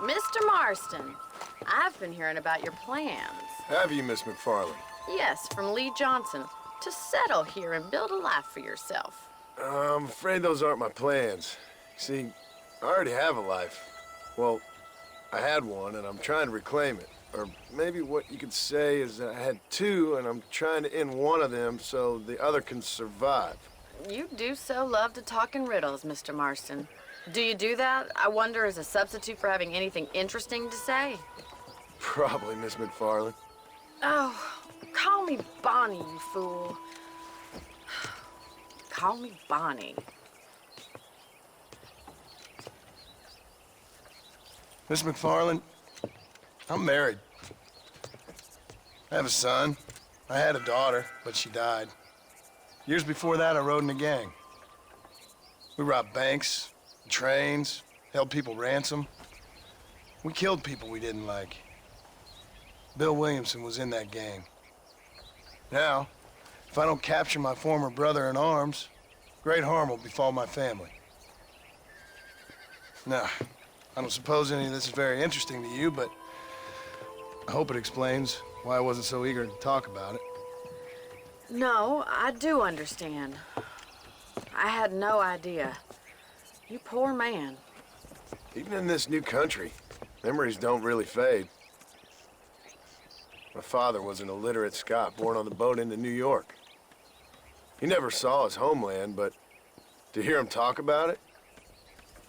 Mr. Marston, I've been hearing about your plans. Have you, Miss McFarland? Yes, from Lee Johnson, to settle here and build a life for yourself. I'm afraid those aren't my plans. See, I already have a life. Well, I had one, and I'm trying to reclaim it. Or maybe what you could say is that I had two, and I'm trying to end one of them so the other can survive. You do so love to talk in riddles, Mr. Marston. Do you do that, I wonder, as a substitute for having anything interesting to say? Probably, Miss McFarland. Oh, call me Bonnie, you fool. Call me Bonnie. Miss McFarland, I'm married. I have a son. I had a daughter, but she died. Years before that, I rode in a gang. We robbed banks, trains, held people ransom. We killed people we didn't like. Bill Williamson was in that gang. Now, if I don't capture my former brother in arms, great harm will befall my family. Now, I don't suppose any of this is very interesting to you, but I hope it explains why I wasn't so eager to talk about it. No, I do understand. I had no idea. You poor man. Even in this new country, memories don't really fade. My father was an illiterate Scot born on the boat into New York. He never saw his homeland, but to hear him talk about it,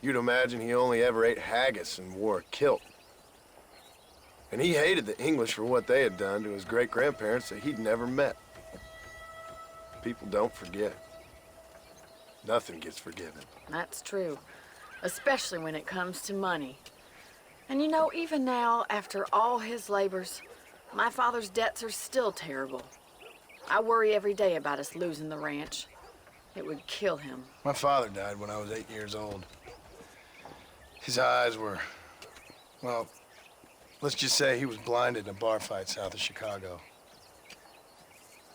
you'd imagine he only ever ate haggis and wore a kilt. And he hated the English for what they had done to his great-grandparents that he'd never met. People don't forget. Nothing gets forgiven. That's true, especially when it comes to money. And you know, even now, after all his labors, my father's debts are still terrible. I worry every day about us losing the ranch. It would kill him. My father died when I was 8 years old. His eyes were, well, let's just say he was blinded in a bar fight south of Chicago.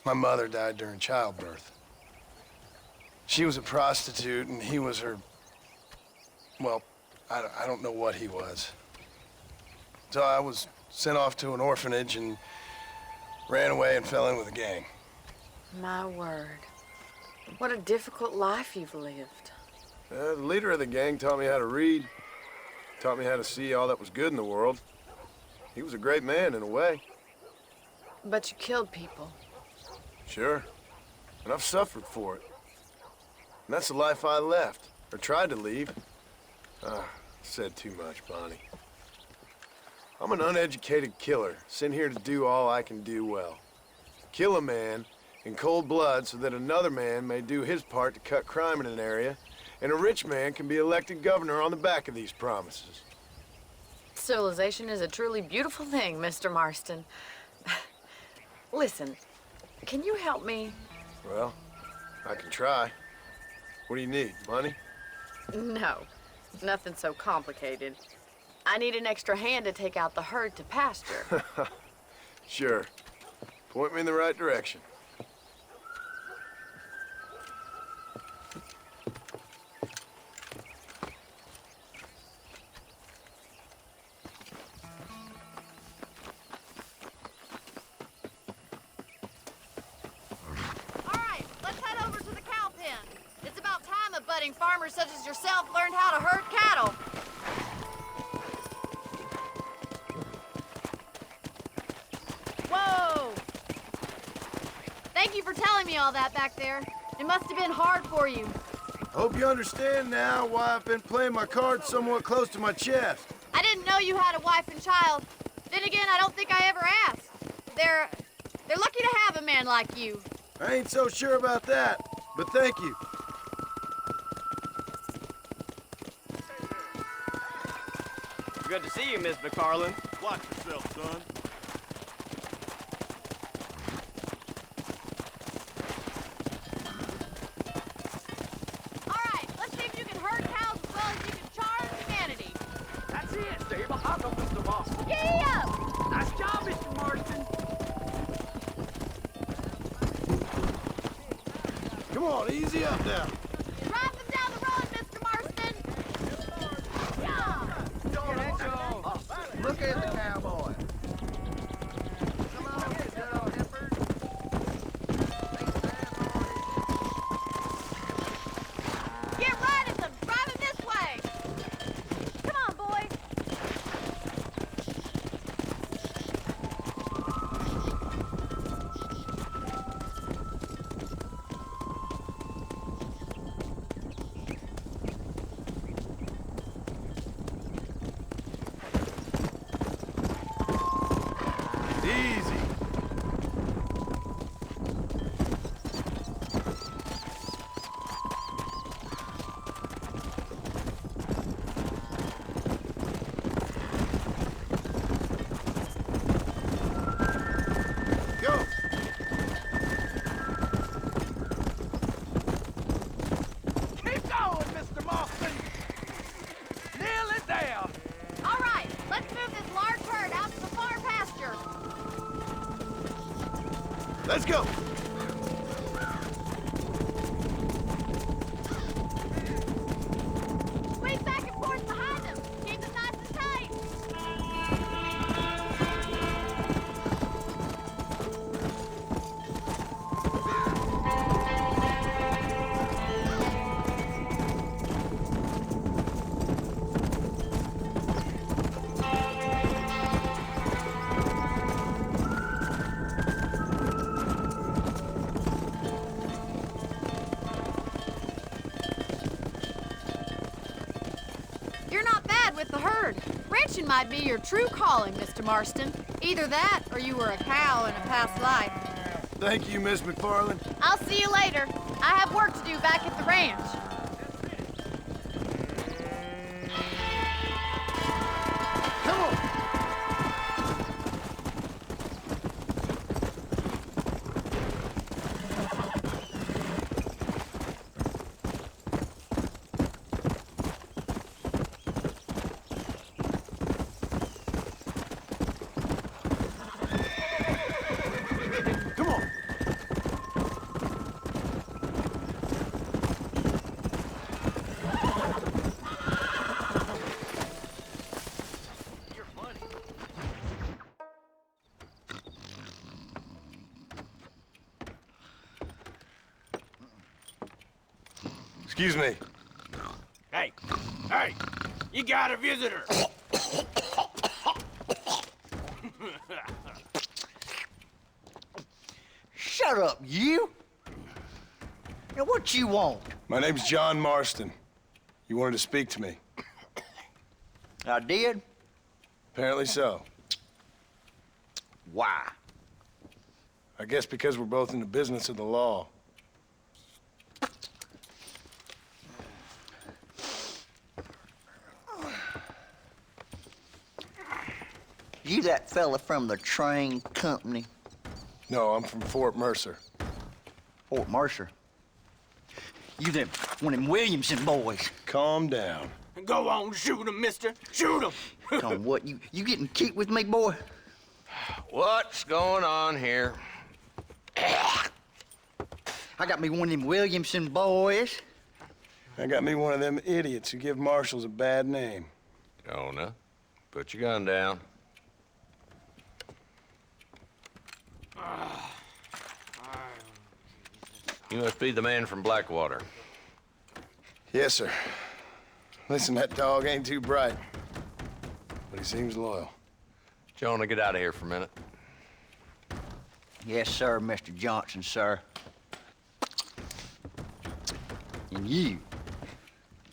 My mother died during childbirth. She was a prostitute, and he was her, well, I don't know what he was. So I was sent off to an orphanage and ran away and fell in with a gang. My word. What a difficult life you've lived. The leader of the gang taught me how to read, taught me how to see all that was good in the world. He was a great man in a way. But you killed people. Sure. And I've suffered for it. And that's the life I left, or tried to leave. Said too much, Bonnie. I'm an uneducated killer, sent here to do all I can do well. Kill a man in cold blood so that another man may do his part to cut crime in an area, and a rich man can be elected governor on the back of these promises. Civilization is a truly beautiful thing, Mr. Marston. Listen, can you help me? Well, I can try. What do you need, money? No, nothing so complicated. I need an extra hand to take out the herd to pasture. Sure. Point me in the right direction. Farmers such as yourself learned how to herd cattle. Whoa! Thank you for telling me all that back there. It must have been hard for you. Hope you understand now why I've been playing my cards somewhat close to my chest. I didn't know you had a wife and child. Then again, I don't think I ever asked. They're lucky to have a man like you. I ain't so sure about that, but thank you. Good to see you, Miss McFarland. Watch yourself, son. All right, let's see if you can herd cows as well as you can charm humanity. That's it, Steve. I know Mr. Marston. Giddy up! Nice job, Mr. Marston. Come on, easy up now. Drive them down the road, Mr. Marston! Yeah! scared the cowboy. Come on, you little heifers. Get right at them! Drive them this way! Come on, boys! Easy. Go. Keep going, Mr. Marston. Nearly there. All right, let's move this large herd out to the far pasture. Let's go. Squeeze back and forth behind them. Keep them nice and tight. You're not bad with the herd. Ranching might be your true calling, Mr. Marston. Either that, or you were a cow in a past life. Thank you, Miss McFarland. I'll see you later. I have work to do back at the ranch. Come on. Come on. Excuse me. Hey, hey, you got a visitor. Shut up, you! Now, what you want? My name's John Marston. You wanted to speak to me. I did? Apparently so. Why? I guess because we're both in the business of the law. You that fella from the train company? No, I'm from Fort Mercer. Fort Mercer? You them, one of them Williamson boys. Calm down. Go on, shoot him, mister. Shoot him. On what, you getting cute with me, boy? What's going on here? I got me one of them Williamson boys. I got me one of them idiots who give marshals a bad name. Jonah, put your gun down. You must be the man from Blackwater. Yes, sir. Listen, that dog ain't too bright, but he seems loyal. Jonah, get out of here for a minute. Yes, sir, Mr. Johnson, sir. And you.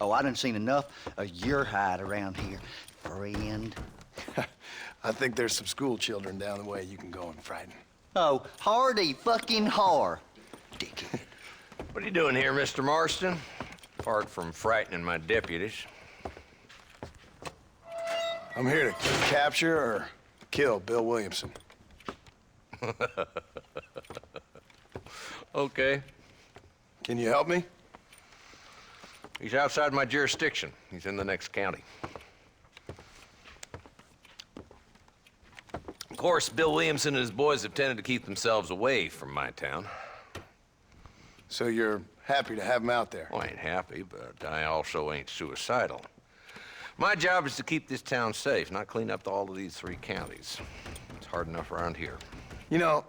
Oh, I done seen enough of your hide around here, friend. I think there's some school children down the way you can go and frighten. Oh, hardy fucking har. Dickhead. What are you doing here, Mr. Marston? Apart from frightening my deputies. I'm here to capture or kill Bill Williamson. Okay. Can you help me? He's outside my jurisdiction. He's in the next county. Of course, Bill Williamson and his boys have tended to keep themselves away from my town. So you're happy to have him out there? Well, I ain't happy, but I also ain't suicidal. My job is to keep this town safe, not clean up all of these 3 counties. It's hard enough around here. You know,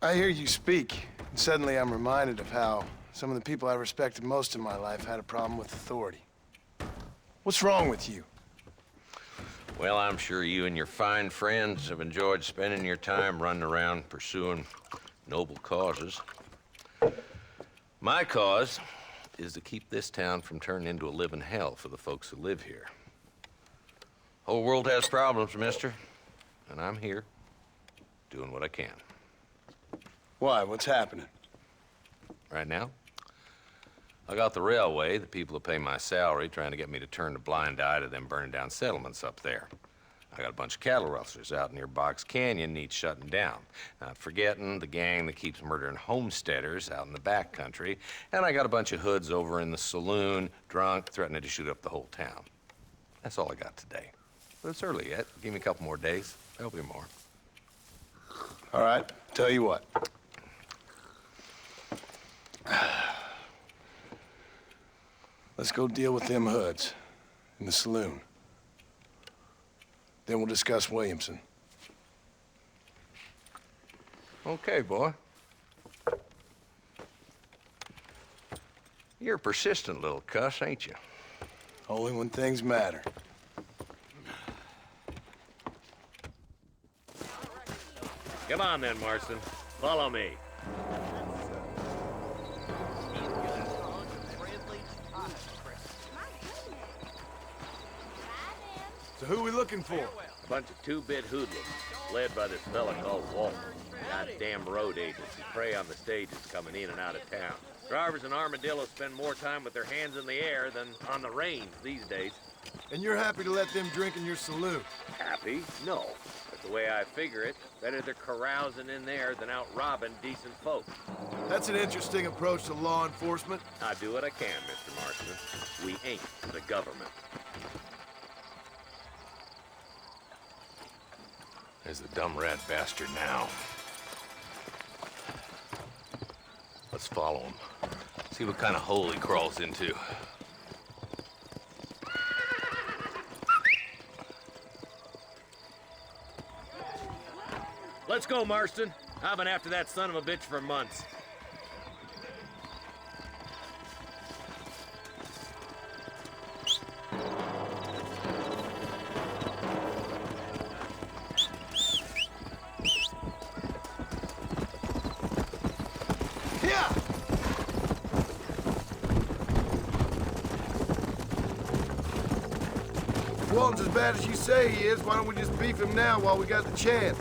I hear you speak, and suddenly I'm reminded of how some of the people I respected most in my life had a problem with authority. What's wrong with you? Well, I'm sure you and your fine friends have enjoyed spending your time running around pursuing noble causes. My cause is to keep this town from turning into a living hell for the folks who live here. Whole world has problems, mister, and I'm here doing what I can. Why? What's happening? Right now, I got the railway, the people who pay my salary, trying to get me to turn a blind eye to them burning down settlements up there. I got a bunch of cattle rustlers out near Box Canyon needs shutting down. Not forgetting the gang that keeps murdering homesteaders out in the back country. And I got a bunch of hoods over in the saloon, drunk, threatening to shoot up the whole town. That's all I got today. But it's early yet. Give me a couple more days. There'll be more. All right, tell you what. Let's go deal with them hoods in the saloon. Then we'll discuss Williamson. Okay, boy. You're a persistent little cuss, ain't you? Only when things matter. Come on then, Marston. Follow me. So who are we looking for? A bunch of two-bit hoodlums, led by this fella called Walter. Goddamn road agents who prey on the stages coming in and out of town. Drivers in Armadillo spend more time with their hands in the air than on the range these days. And you're happy to let them drink in your saloon? Happy? No. But the way I figure it, better they're carousing in there than out robbing decent folk. That's an interesting approach to law enforcement. I do what I can, Mr. Marston. We ain't the government. There's the dumb rat bastard now. Let's follow him. See what kind of hole he crawls into. Let's go, Marston. I've been after that son of a bitch for months. Walton's as bad as you say he is. Why don't we just beef him now while we got the chance?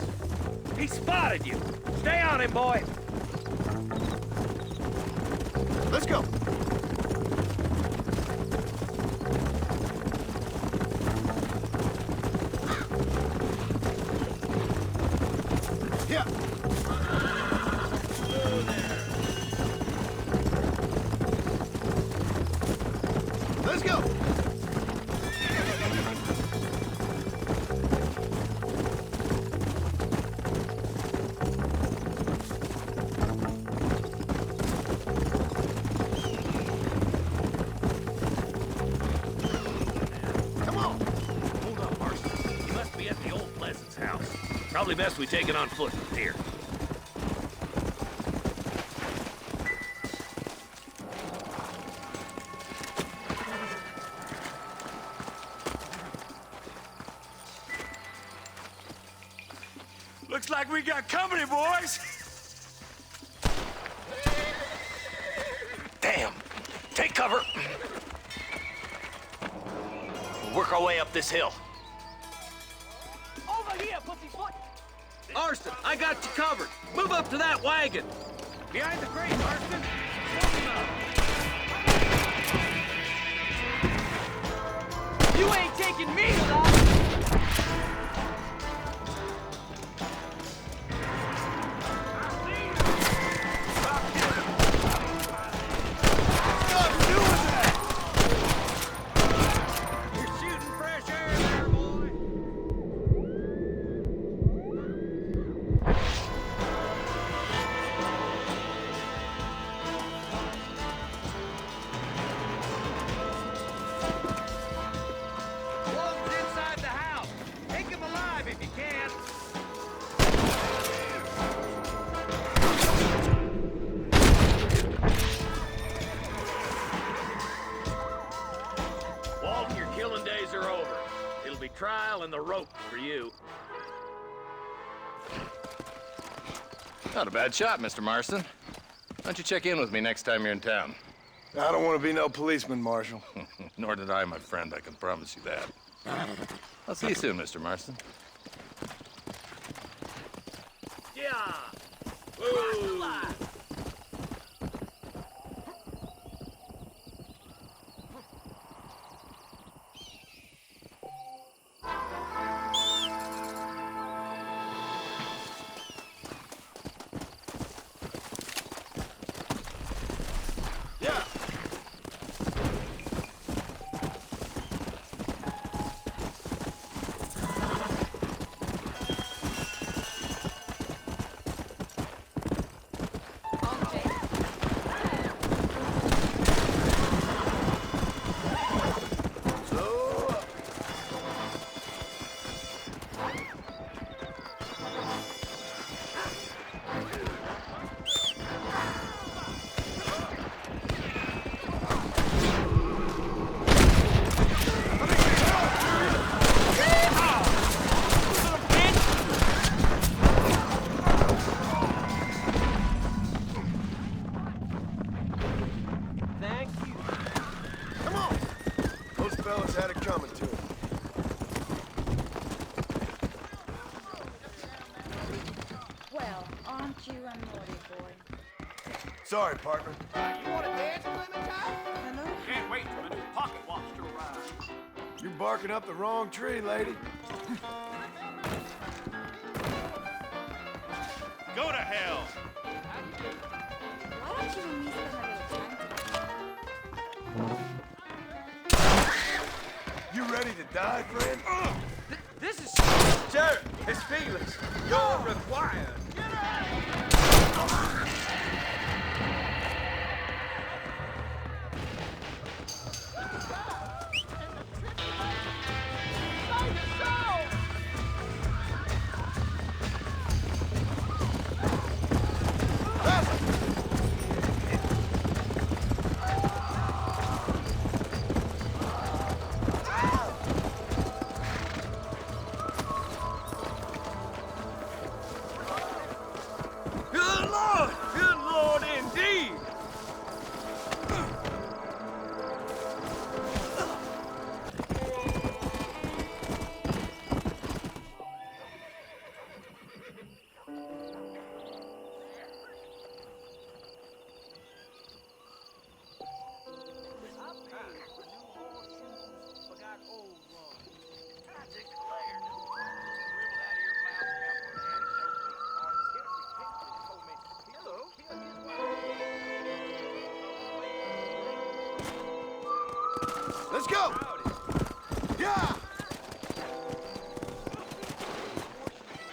He spotted you. Stay on him, boy. Let's go. Yeah. Let's go. Probably best we take it on foot from here. Looks like we got company, boys. Damn! Take cover! We'll work our way up this hill. Over here, pussyfoot. Marston, I got you covered. Move up to that wagon. Behind the crate, Marston. You ain't taking me alive. be trial and the rope for you. Not a bad shot, Mr. Marston. Why don't you check in with me next time you're in town? I don't want to be no policeman, Marshal. Nor did I, my friend. I can promise you that. I'll see you soon, Mr. Marston. Yeah! Woo! Had it coming to him. Well, aren't you a naughty boy? Sorry, partner. You want to dance, Clementine? Hello? Can't wait for the new pocket watch to arrive. You're barking up the wrong tree, lady. Go to hell! Why don't you and me spend a little time together? You ready to die, friend? This is... Sheriff, it's Felix. You're required. Good Lord indeed! Let's go! Yeah!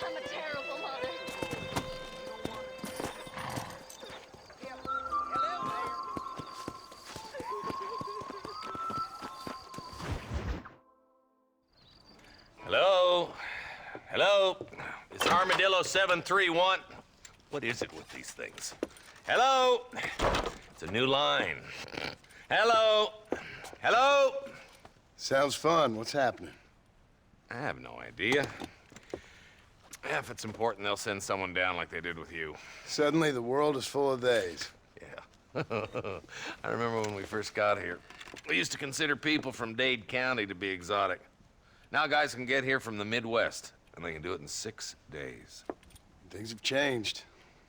I'm a terrible mother. Hello? Hello? It's Armadillo 731. What is it with these things? Hello? It's a new line. Hello? Hello? Sounds fun. What's happening? I have no idea. If it's important, they'll send someone down like they did with you. Suddenly, the world is full of days. Yeah. I remember when we first got here. We used to consider people from Dade County to be exotic. Now guys can get here from the Midwest, and they can do it in 6 days. Things have changed.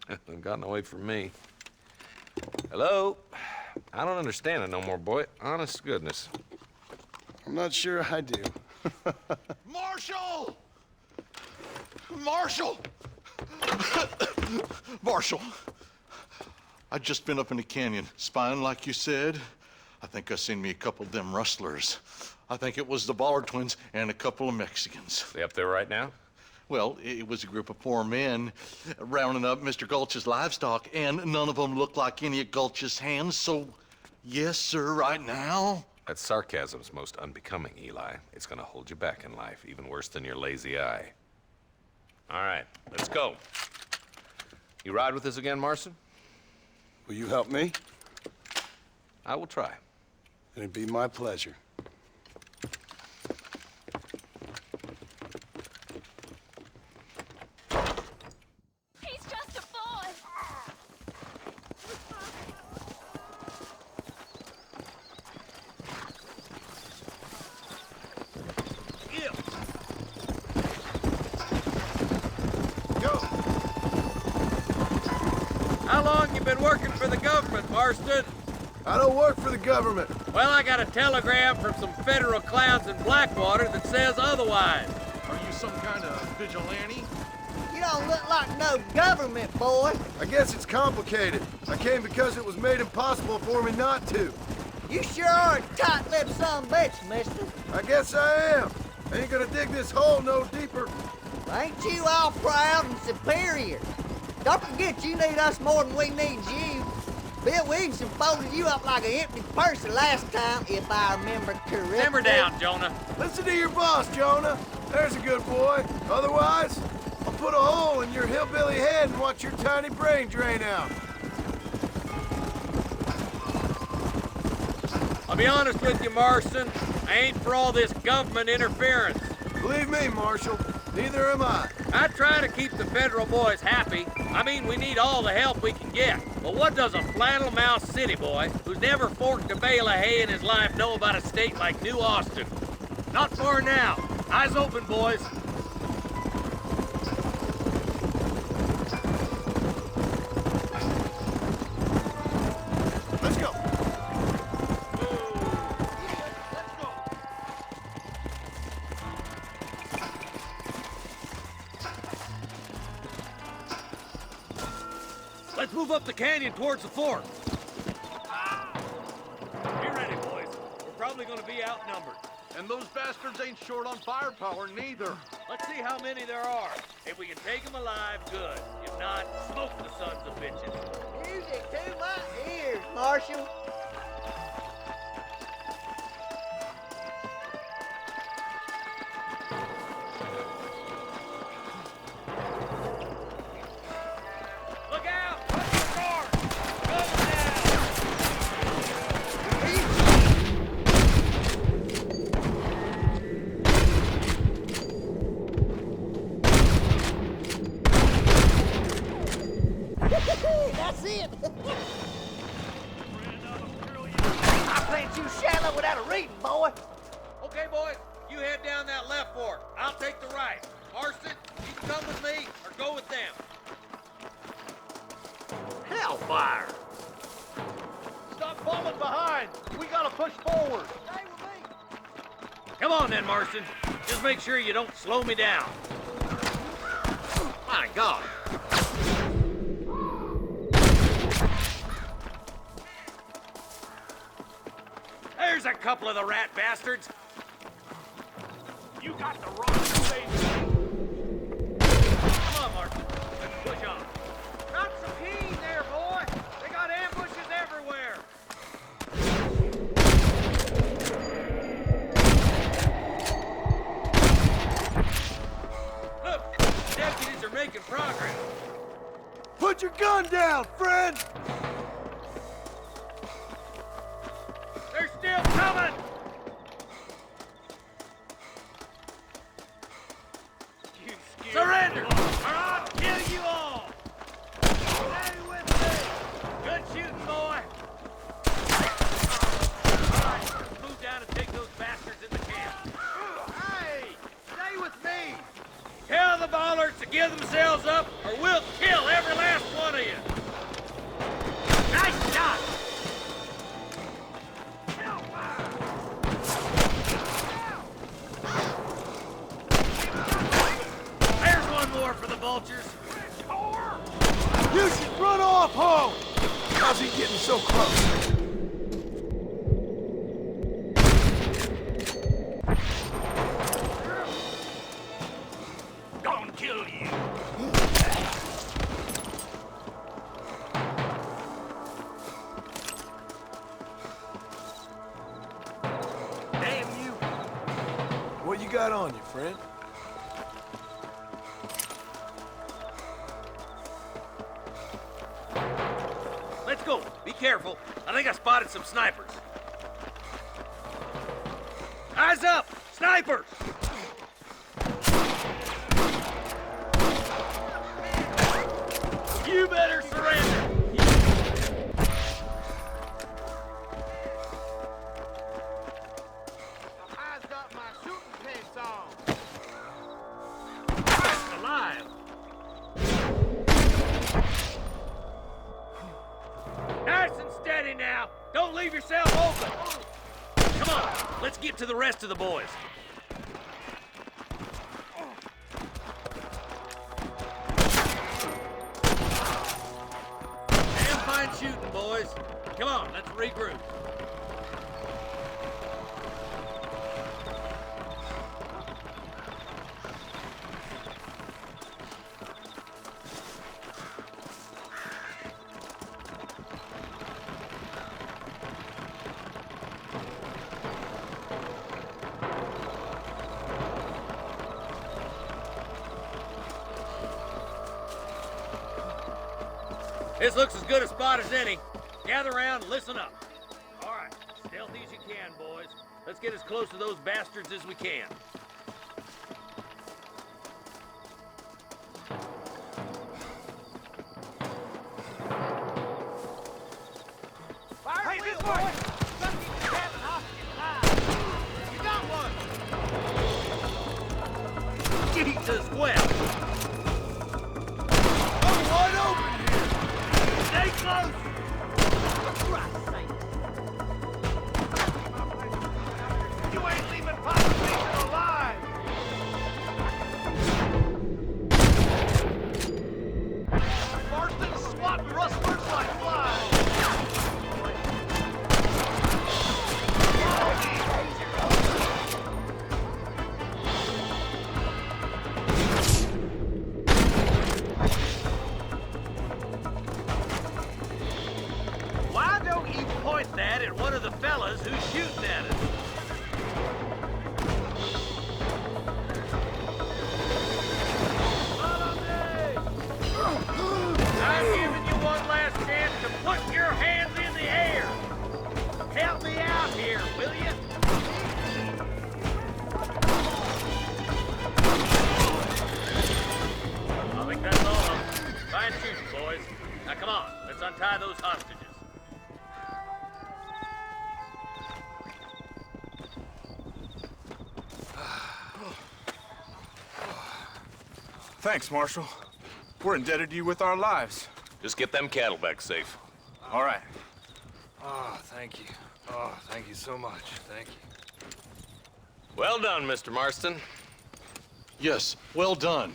They've gotten away from me. Hello? I don't understand it no more, boy. Honest to goodness. I'm not sure I do. Marshal! Marshal! Marshal! I just been up in the canyon, spying like you said. I think I seen me a couple of them rustlers. I think it was the Ballard twins and a couple of Mexicans. They up there right now? Well, it was a group of poor men rounding up Mr. Gulch's livestock, and none of them looked like any of Gulch's hands, so yes, sir, right now. That sarcasm's most unbecoming, Eli. It's gonna hold you back in life, even worse than your lazy eye. All right, let's go. You ride with us again, Marston? Will you help me? I will try. It'd be my pleasure. been working for the government, Marston. I don't work for the government. Well, I got a telegram from some federal clowns in Blackwater that says otherwise. Are you some kind of vigilante? You don't look like no government, boy. I guess it's complicated. I came because it was made impossible for me not to. You sure are a tight-lipped son of a bitch, mister. I guess I am. I ain't gonna dig this hole no deeper. Ain't you all proud and superior? Don't forget you need us more than we need you. Bill Williamson folded you up like an empty purse the last time, if I remember correctly. Simmer down, Jonah. Listen to your boss, Jonah. There's a good boy. Otherwise, I'll put a hole in your hillbilly head and watch your tiny brain drain out. I'll be honest with you, Marston. I ain't for all this government interference. Believe me, Marshal, neither am I. I try to keep the federal boys happy. I mean, we need all the help we can get. But what does a flannel-mouthed city boy who's never forked a bale of hay in his life know about a state like New Austin? Not far now. Eyes open, boys. Let's go. Let's move up the canyon towards the fort. Be ready, boys. We're probably gonna be outnumbered. And those bastards ain't short on firepower, neither. Let's see how many there are. If we can take them alive, good. If not, smoke the sons of bitches. Music to my ears, Marshal. Look out! Watch the guard! Coming down! That's it. I plant you shallow without a reading, boy. Okay, boys, you head down that left fork. I'll take the right. Marston, you can come with me or go with them. Hellfire! Stop falling behind! We gotta push forward! Stay with me. Come on then, Marston. Just make sure you don't slow me down. My God. There's a couple of the rat bastards. You got the wrong face! Come on, Marston. Let's push on. Drop some heat there, boy! They got ambushes everywhere! Look, the deputies are making progress. Put your gun down, friend! They're still coming! You scared? Surrender! Or I'll kill you all! Stay with me! Good shooting, boy! All right, let's move down and take those bastards in the camp. Hey! Stay with me! Tell the ballers to give themselves up, or we'll kill every last one of you! Nice shot! There's one more for the vultures. You should run off home! How's he getting so close? Gonna kill you! Damn you! What you got on you, friend? Let's go. Be careful. I think I spotted some snipers. Eyes up! Snipers! You better surrender! I've got my shooting pants on! Christ alive! Don't leave yourself open! Come on, let's get to the rest of the boys. Damn fine shooting, boys. Come on, let's regroup. This looks as good a spot as any. Gather around and listen up. All right, stealthy as you can, boys. Let's get as close to those bastards as we can. Hey, this way! Gotta keep the captain hostage alive! You got one! Jesus, well! I'm wide open here! Stay close! For Christ's sake! You ain't leaving Population alive! Marston's swatting rustlers like flies! Why don't you point that at one of the fellas who's shooting at us? I'm giving you one last chance to put your hands in the air. Help me out here, will you? I think that's all of them. Fine shooting, boys. Now come on, let's untie those hostages. Thanks, Marshal. We're indebted to you with our lives. Just get them cattle back safe. All right. Oh, thank you. Oh, thank you so much. Thank you. Well done, Mr. Marston. Yes, well done.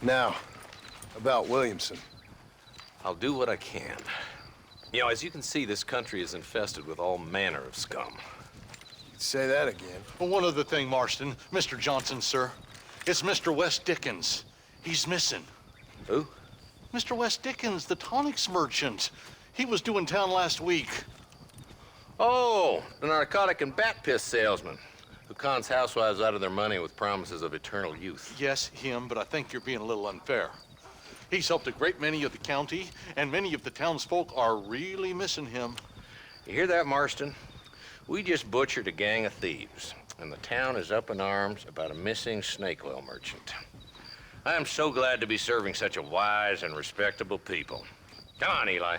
Now, about Williamson. I'll do what I can. You know, as you can see, this country is infested with all manner of scum. Say that again. Well, one other thing, Marston. Mr. Johnson, sir. It's Mr. Wes Dickens. He's missing. Who? Mr. Wes Dickens, the tonics merchant. He was due in town last week. Oh, the narcotic and bat piss salesman who cons housewives out of their money with promises of eternal youth. Yes, him, but I think you're being a little unfair. He's helped a great many of the county, and many of the townsfolk are really missing him. You hear that, Marston? We just butchered a gang of thieves, and the town is up in arms about a missing snake oil merchant. I am so glad to be serving such a wise and respectable people. Come on, Eli.